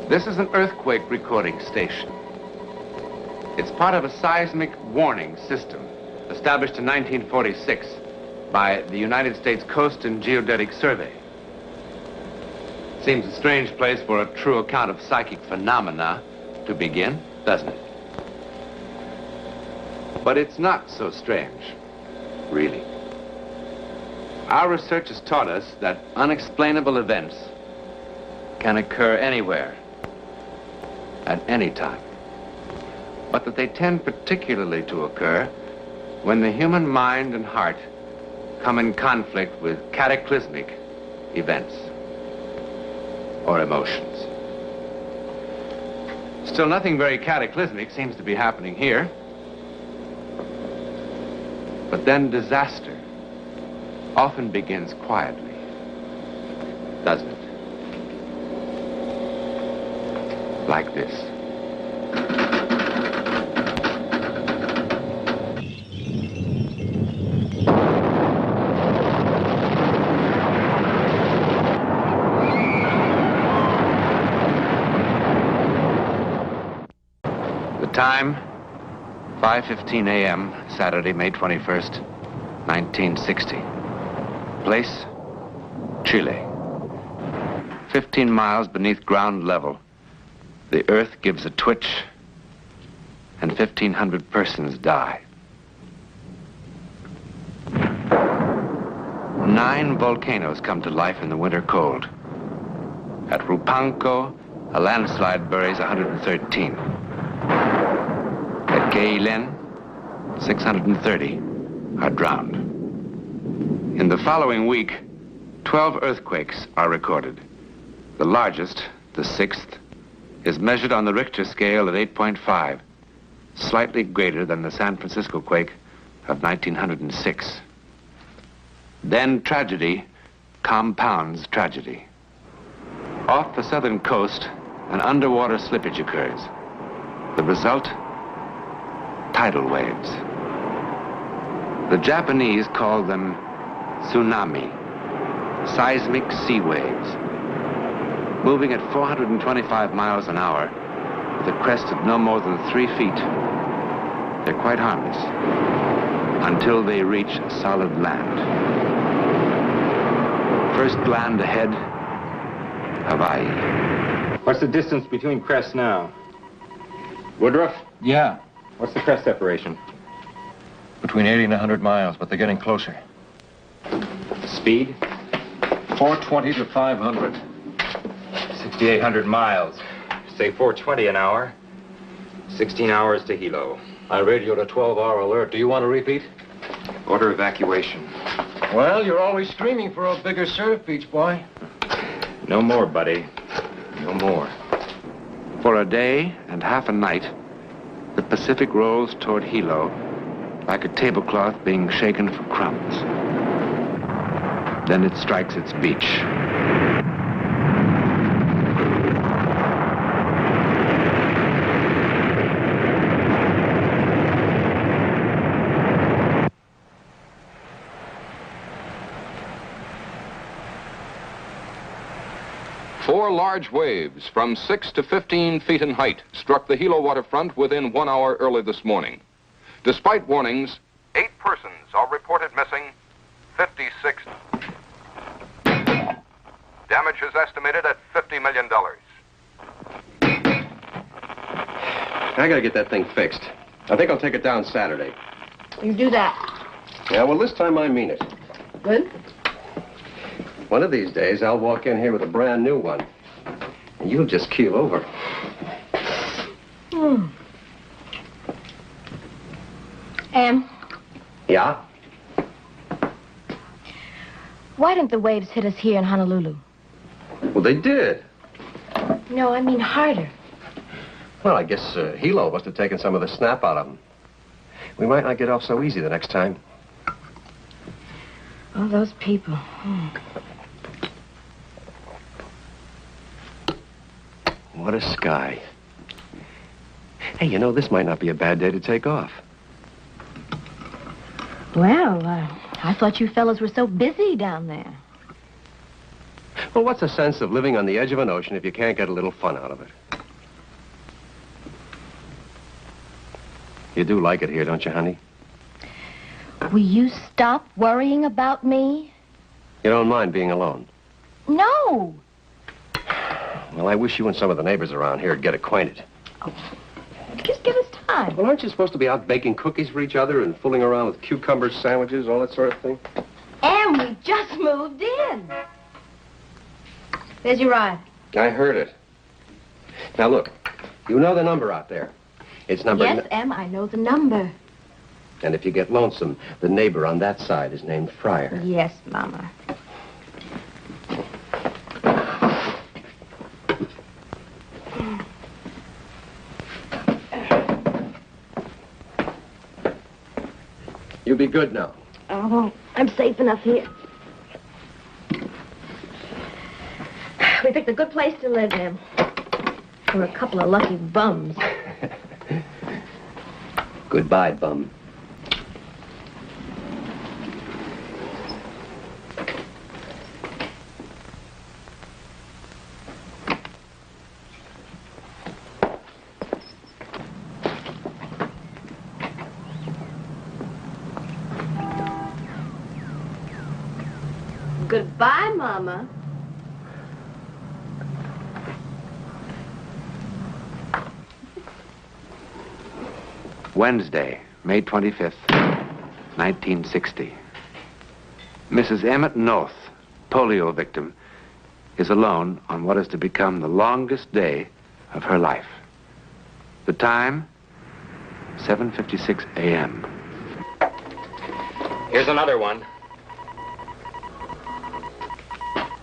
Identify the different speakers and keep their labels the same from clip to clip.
Speaker 1: This is an earthquake recording station. It's part of a seismic warning system established in 1946 by the United States Coast and Geodetic Survey. Seems a strange place for a true account of psychic phenomena to begin, doesn't it? But it's not so strange, really. Our research has taught us that unexplainable events can occur anywhere, at any time, but that they tend particularly to occur when the human mind and heart come in conflict with cataclysmic events or emotions. Still, nothing very cataclysmic seems to be happening here. But then disaster often begins quietly, doesn't it? Like this. The time, 5:15 a.m., Saturday, May 21st, 1960. Place, Chile. 15 miles beneath ground level, the earth gives a twitch and 1,500 persons die. 9 volcanoes come to life in the winter cold. At Rupanco, a landslide buries 113. At Keilen, 630 are drowned. In the following week, 12 earthquakes are recorded. The largest, the 6th, is measured on the Richter scale at 8.5, slightly greater than the San Francisco quake of 1906. Then tragedy compounds tragedy. Off the southern coast, an underwater slippage occurs. The result? Tidal waves. The Japanese call them tsunami, seismic sea waves, moving at 425 miles an hour with a crest of no more than 3 feet. They're quite harmless until they reach solid land. First land ahead, Hawaii.
Speaker 2: What's the distance between crests now? Woodruff?
Speaker 3: Yeah.
Speaker 2: What's the crest separation?
Speaker 3: Between 80 and 100 miles, but they're getting closer.
Speaker 2: Speed?
Speaker 3: 420 to 500.
Speaker 2: 6,800 miles. Say 420 an hour. 16 hours to Hilo.
Speaker 3: I radioed a 12-hour alert. Do you want to repeat?
Speaker 2: Order evacuation.
Speaker 3: Well, you're always screaming for a bigger surf, Beach Boy.
Speaker 2: No more, buddy. No more.
Speaker 1: For a day and half a night, the Pacific rolls toward Hilo like a tablecloth being shaken for crumbs. Then it strikes its beach.
Speaker 4: Four large waves from 6 to 15 feet in height struck the Hilo waterfront within 1 hour early this morning. Despite warnings, 8 persons are reported missing, 56. Damage is estimated at $50 million.
Speaker 5: I gotta get that thing fixed. I think I'll take it down Saturday.
Speaker 6: You do that.
Speaker 5: Yeah, well, this time I mean it.
Speaker 6: Good?
Speaker 5: One of these days, I'll walk in here with a brand new one. And you'll just keel over. Yeah?
Speaker 6: Why didn't the waves hit us here in Honolulu?
Speaker 5: Well, they did.
Speaker 6: No, I mean harder.
Speaker 5: Well, I guess Hilo must have taken some of the snap out of them. We might not get off so easy the next time.
Speaker 6: Oh, those people.
Speaker 5: What a sky. Hey, you know, this might not be a bad day to take off.
Speaker 6: Well, I thought you fellas were so busy down there.
Speaker 5: Well, what's the sense of living on the edge of an ocean if you can't get a little fun out of it? You do like it here, don't you, honey?
Speaker 6: Will you stop worrying about me?
Speaker 5: You don't mind being alone?
Speaker 6: No.
Speaker 5: Well, I wish you and some of the neighbors around here would get acquainted.
Speaker 6: Oh, just give us time.
Speaker 5: Well, aren't you supposed to be out baking cookies for each other and fooling around with cucumber sandwiches, all that sort of thing?
Speaker 6: And we just moved in. There's your ride.
Speaker 5: I heard it. Now, look, you know the number out there. It's number...
Speaker 6: Yes, Em, I know the number.
Speaker 5: And if you get lonesome, the neighbor on that side is named Fryer.
Speaker 6: Yes, Mama.
Speaker 5: You be good now.
Speaker 6: Oh, I'm safe enough here. We picked a good place to live, Em. We're a couple of lucky bums.
Speaker 5: Goodbye, bum.
Speaker 6: Goodbye, Mama.
Speaker 1: Wednesday, May 25th, 1960. Mrs. Emmett North, polio victim, is alone on what is to become the longest day of her life. The time, 7:56 a.m.
Speaker 2: Here's another one.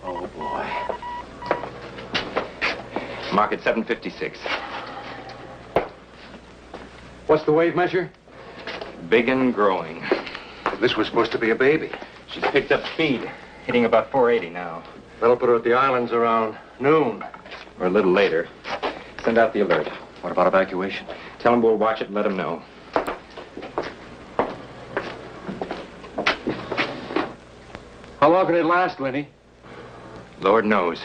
Speaker 5: Oh, boy.
Speaker 2: Mark it 7:56.
Speaker 5: What's the wave measure?
Speaker 2: Big and growing.
Speaker 5: This was supposed to be a baby.
Speaker 2: She's picked up speed, hitting about 480 now.
Speaker 5: That'll put her at the islands around noon.
Speaker 2: Or a little later. Send out the alert.
Speaker 5: What about evacuation?
Speaker 2: Tell them we'll watch it and let them know.
Speaker 3: How long can it last, Lenny?
Speaker 2: Lord knows.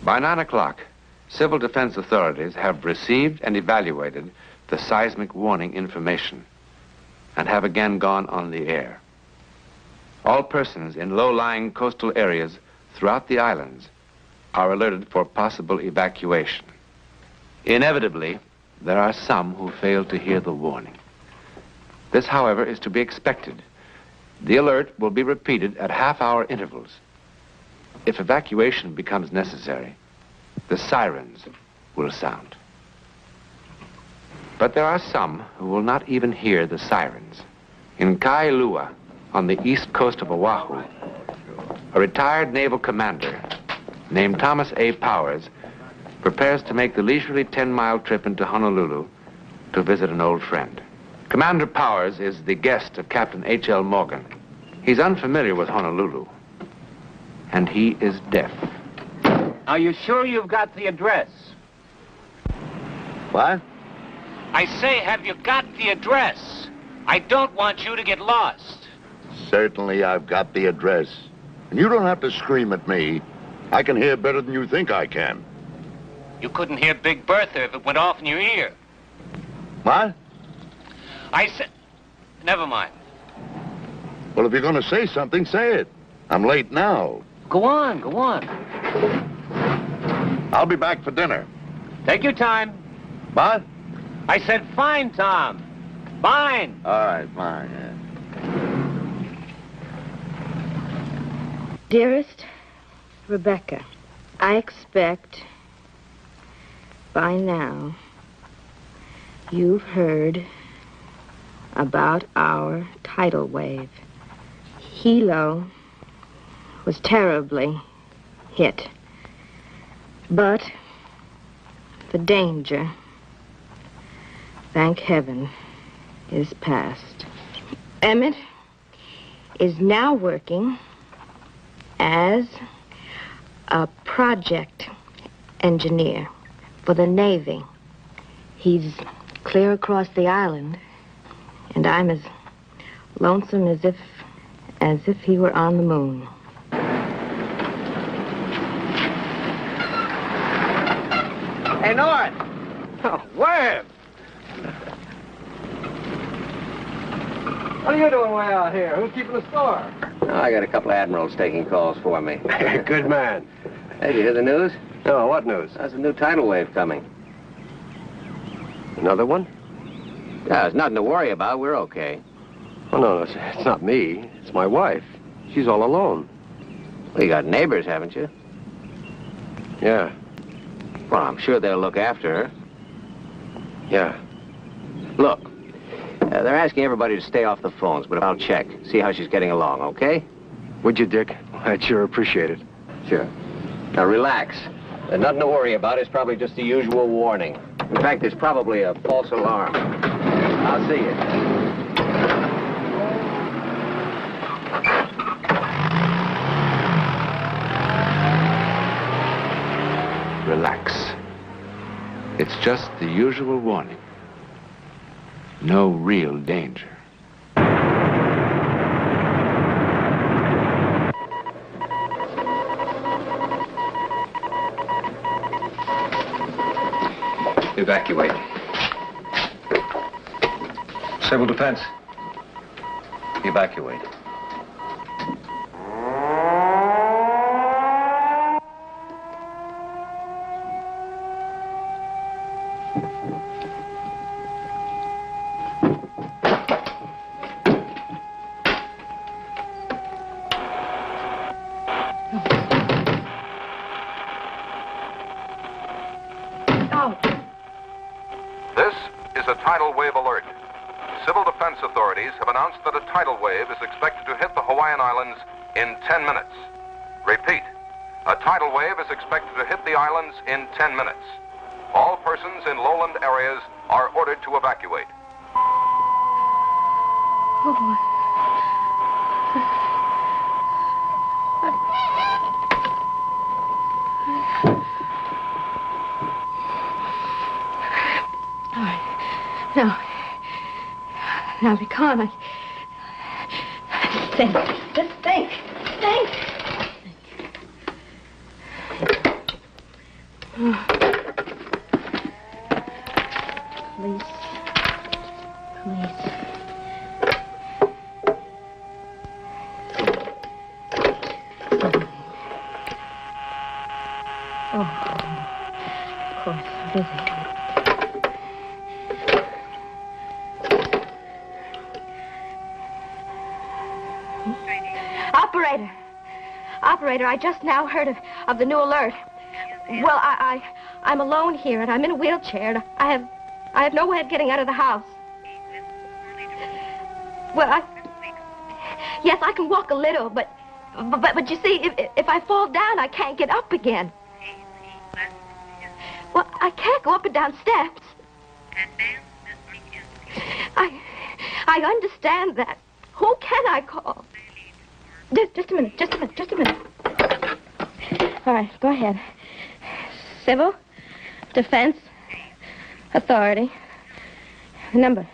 Speaker 1: By 9 o'clock, civil defense authorities have received and evaluated the seismic warning information and have again gone on the air. All persons in low-lying coastal areas throughout the islands are alerted for possible evacuation. Inevitably, there are some who fail to hear the warning. This, however, is to be expected. The alert will be repeated at half-hour intervals. If evacuation becomes necessary, the sirens will sound. But there are some who will not even hear the sirens. In Kailua, on the east coast of Oahu, a retired naval commander named Thomas A. Powers prepares to make the leisurely 10-mile trip into Honolulu to visit an old friend. Commander Powers is the guest of Captain H.L. Morgan. He's unfamiliar with Honolulu, and he is deaf.
Speaker 7: Are you sure you've got the address?
Speaker 8: What?
Speaker 7: I say, have you got the address? I don't want you to get lost.
Speaker 8: Certainly I've got the address. And you don't have to scream at me. I can hear better than you think I can.
Speaker 7: You couldn't hear Big Bertha if it went off in your ear.
Speaker 8: What?
Speaker 7: I said... Never mind.
Speaker 8: Well, if you're going to say something, say it. I'm late now.
Speaker 7: Go on, go on.
Speaker 8: I'll be back for dinner.
Speaker 7: Take your time.
Speaker 8: What?
Speaker 7: I said fine, Tom. Fine.
Speaker 8: All right, fine. Yeah.
Speaker 6: Dearest Rebecca, I expect by now you've heard about our tidal wave. Hilo was terribly hit, but the danger, thank heaven, is past. Emmett is now working as a project engineer for the Navy. He's clear across the island, and I'm as lonesome as if as if he were on the moon.
Speaker 5: Hey, North!
Speaker 3: Oh, Webb! What are you doing way out here? Who's keeping the store?
Speaker 5: Oh, I got a couple of admirals taking calls for me.
Speaker 3: Good man.
Speaker 5: Hey, you hear the news?
Speaker 3: No, what news?
Speaker 5: There's a new tidal wave coming.
Speaker 3: Another one?
Speaker 5: Yeah, there's nothing to worry about. We're okay.
Speaker 3: Oh, no, it's not me. It's my wife. She's all alone.
Speaker 5: Well, you got neighbors, haven't you?
Speaker 3: Yeah,
Speaker 5: Well, I'm sure they'll look after her.
Speaker 3: yeah.
Speaker 5: Look, they're asking everybody to stay off the phones, but I'll check. See how she's getting along, okay?
Speaker 3: Would you, Dick? I'd sure appreciate it.
Speaker 5: Sure. Now, relax. There's nothing to worry about. It's probably just the usual warning. In fact, it's probably a false alarm. I'll see you.
Speaker 1: Relax. It's just the usual warning. No real danger.
Speaker 2: Evacuate. Civil defense. Evacuate.
Speaker 4: This is a tidal wave alert. Civil defense authorities have announced that a tidal wave is expected to hit the Hawaiian Islands in 10 minutes. Repeat, a tidal wave is expected to hit the islands in 10 minutes. All persons in lowland areas are ordered to evacuate.
Speaker 6: Now be calm. Think. Just think. Think. Police. Oh, of course, busy. Operator, I just now heard of the new alert. Well, I'm alone here, and I'm in a wheelchair, and I have no way of getting out of the house. Well, yes, I can walk a little, but you see, if I fall down, I can't get up again. Well, I can't go up and down steps. I understand that. Who can I call? Just a minute. All right, go ahead. Civil Defense Authority. Number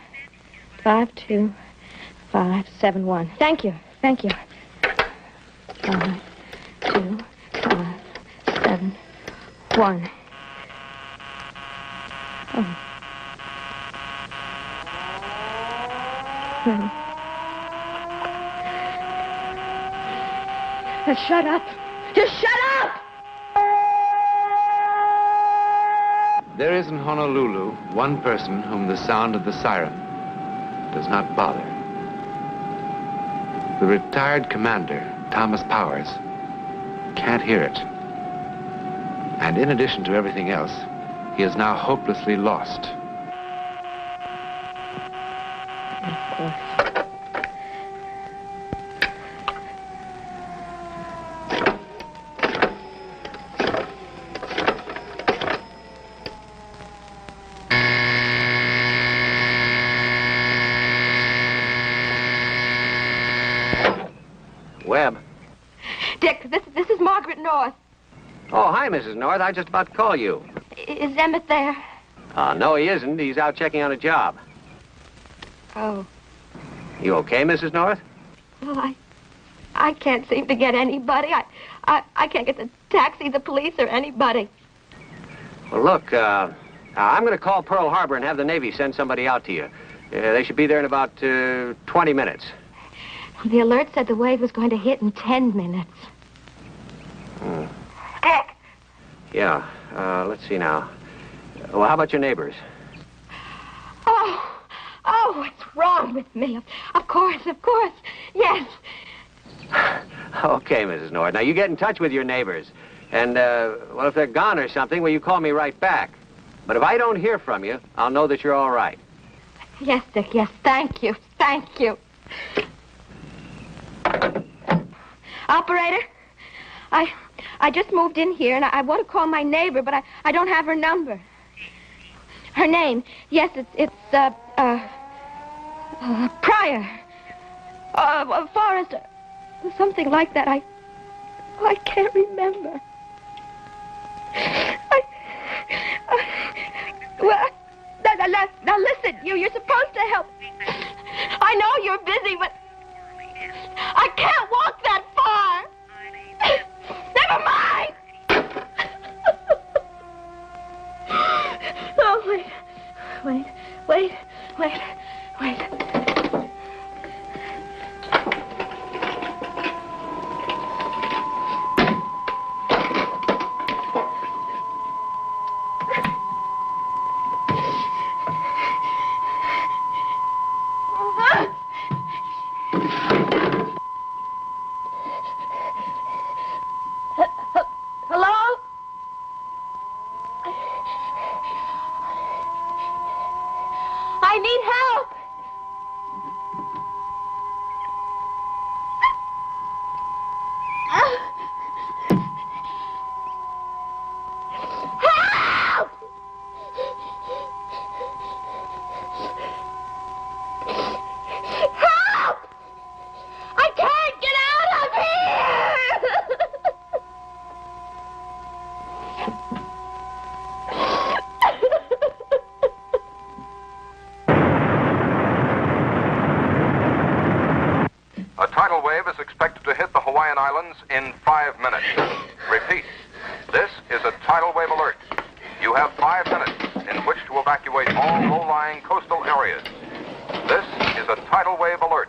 Speaker 6: 52571. Thank you. 52571. Oh. Shut up. Just shut up!
Speaker 1: There is in Honolulu one person whom the sound of the siren does not bother. The retired commander, Thomas Powers, can't hear it. And in addition to everything else, he is now hopelessly lost.
Speaker 6: Of course.
Speaker 5: Webb.
Speaker 6: Dick, this is Margaret North.
Speaker 5: Oh, hi, Mrs. North. I was just about to call you.
Speaker 6: Is Emmett there?
Speaker 5: No, he isn't. He's out checking on a job.
Speaker 6: Oh.
Speaker 5: You okay, Mrs. North?
Speaker 6: Well, I can't seem to get anybody. I can't get the taxi, the police, or anybody.
Speaker 5: Well, look, I'm going to call Pearl Harbor and have the Navy send somebody out to you. They should be there in about 20 minutes.
Speaker 6: The alert said the wave was going to hit in 10 minutes. Dick!
Speaker 5: Yeah, let's see now. Well, how about your neighbors?
Speaker 6: Oh, what's wrong with me? Of course, yes.
Speaker 5: Okay, Mrs. Nord. Now, you get in touch with your neighbors. And, well, if they're gone or something, well, you call me right back. But if I don't hear from you, I'll know that you're all right.
Speaker 6: Yes, Dick, yes. Thank you. Operator, I just moved in here, and I want to call my neighbor, but I don't have her number. Her name, yes, it's Pryor. Forrest, something like that. I can't remember. Well, now listen, you're supposed to help. I know you're busy, but I can't walk that far. Never mind. Oh, wait. Hello? I need help. Help! Help! I can't get out of here!
Speaker 4: A tidal wave is expected to hit the Hawaiian Islands in 5 minutes. Repeat, this is a tidal wave alert. You have 5 minutes in which to evacuate all low-lying coastal areas. This is a tidal wave alert.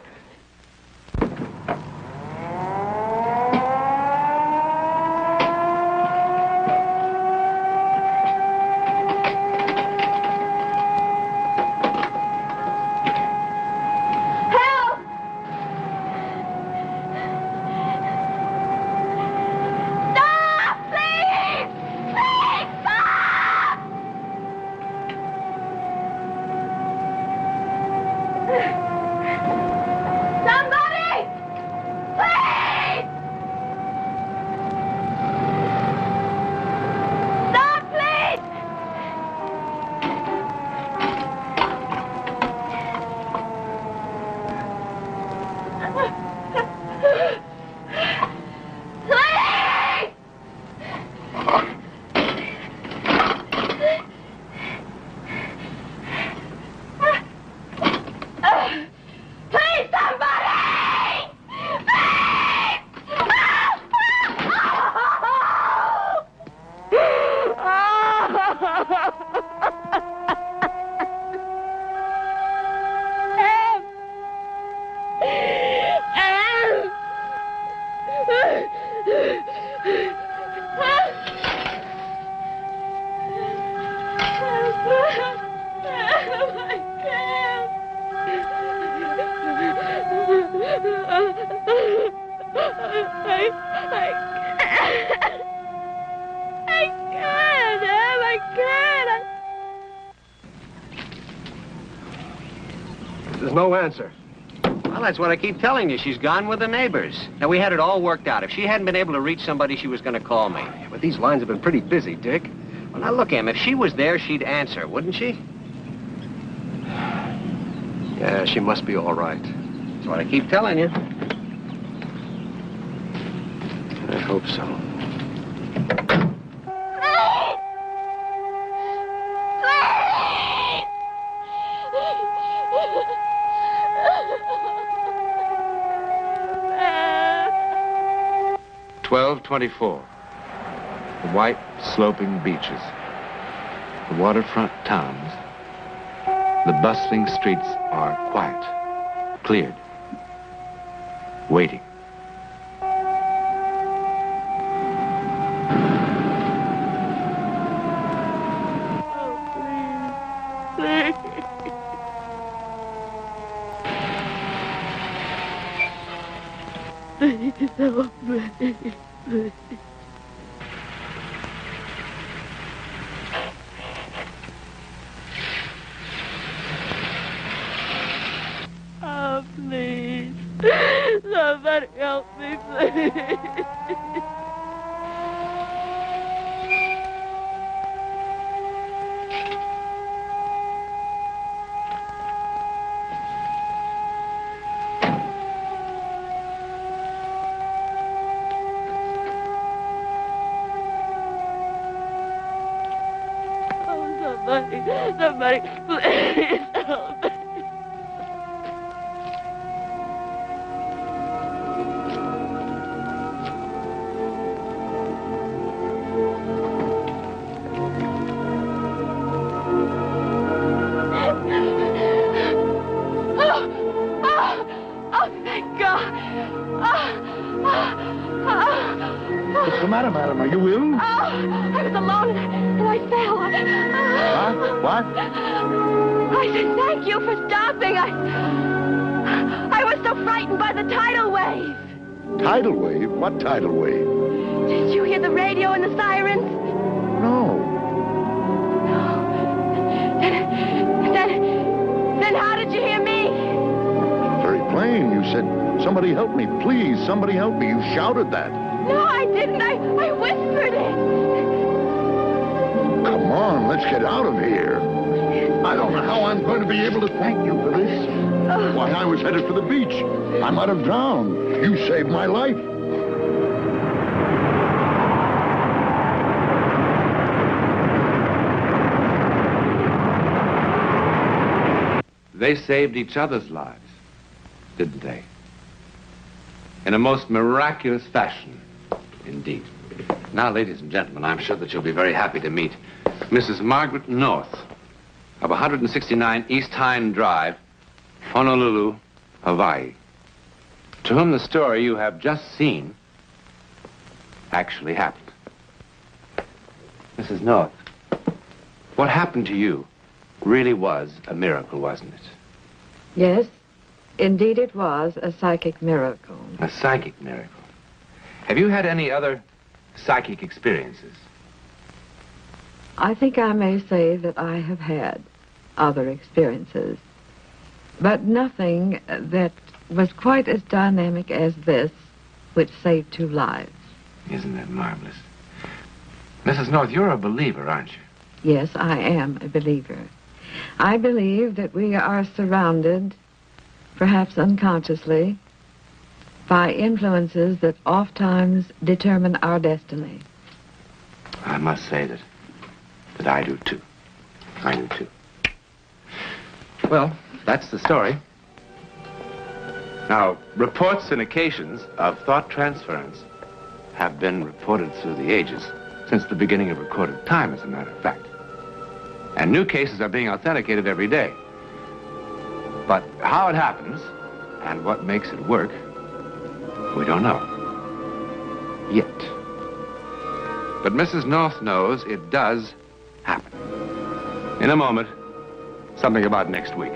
Speaker 3: There's no answer.
Speaker 5: Well, that's what I keep telling you. She's gone with the neighbors. Now, we had it all worked out. If she hadn't been able to reach somebody, she was going to call me.
Speaker 3: Yeah, but these lines have been pretty busy, Dick.
Speaker 5: Well, now, look, Em, if she was there, she'd answer, wouldn't she?
Speaker 3: Yeah, she must be all right.
Speaker 5: That's what I keep telling you.
Speaker 3: I hope so.
Speaker 1: 1224. The white, sloping beaches. The waterfront towns. The bustling streets are quiet, cleared, waiting.
Speaker 6: Please help me. Please. Oh, please. Somebody help me, please. Somebody, please help me. Oh, thank God.
Speaker 8: What's the matter, madam? Are you ill?
Speaker 6: I was alone and I fell.
Speaker 8: What?
Speaker 6: I said thank you for stopping. I was so frightened by the tidal wave.
Speaker 8: Tidal wave? What tidal wave?
Speaker 6: Didn't you hear the radio and the sirens?
Speaker 8: No.
Speaker 6: Then how did you hear me?
Speaker 8: Very plain. You said, somebody help me, please, somebody help me. You shouted that.
Speaker 6: No, I didn't. I whispered it.
Speaker 8: Come on, let's get out of here. I don't know how I'm going to be able to thank you for this. Why, I was headed for the beach. I might have drowned. You saved my life.
Speaker 1: They saved each other's lives, didn't they? In a most miraculous fashion, indeed. Now, ladies and gentlemen, I'm sure that you'll be very happy to meet Mrs. Margaret North of 169 East Hind Drive, Honolulu, Hawaii, to whom the story you have just seen actually happened. Mrs. North, what happened to you really was a miracle, wasn't it?
Speaker 9: Yes, indeed it was a psychic miracle.
Speaker 1: A psychic miracle. Have you had any other psychic experiences?
Speaker 9: I think I may say that I have had other experiences, but nothing that was quite as dynamic as this, which saved 2 lives.
Speaker 1: Isn't that marvelous? Mrs. North, you're a believer, aren't you?
Speaker 9: Yes, I am a believer. I believe that we are surrounded, perhaps unconsciously, by influences that oftentimes determine our destiny.
Speaker 1: I must say that I do too. I do too. Well, that's the story. Now, reports and occasions of thought transference have been reported through the ages, since the beginning of recorded time, as a matter of fact. And new cases are being authenticated every day. But how it happens and what makes it work, we don't know. Yet. But Mrs. North knows it does happen. In a moment, something about next week.